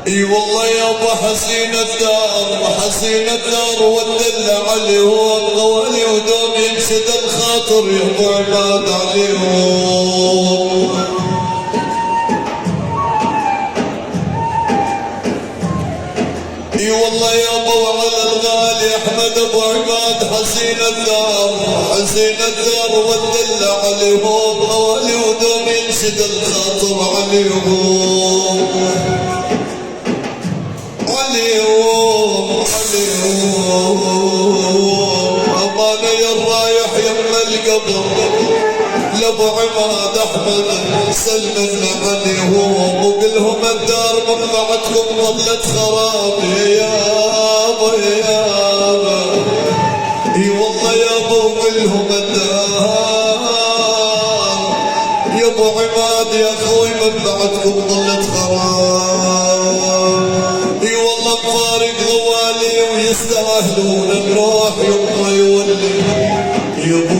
اي والله يابا حزين الدار حزين الدار والدلع عليهم غوالي ودوم ينشد الخاطر يابا عباد عليهم. اي والله يابا وعلى الغالي احمد ابو عباد حزين الدار حزين الدار والدلع عليهم غوالي ودوم ينشد الخاطر عليهم عليهم أمانة يا الرايح يم القبر لابو عماد احمد سلمنا عليهم وقلهم الدار من بعدكم ظلت خراب يابا يابا. اي والله يابا وقلهم الدار يا ابو عماد يا اخوي من بعدكم ظلت خراب. اي والله مفارق غوالي ويستاهلون نروح يما يولي يا ابو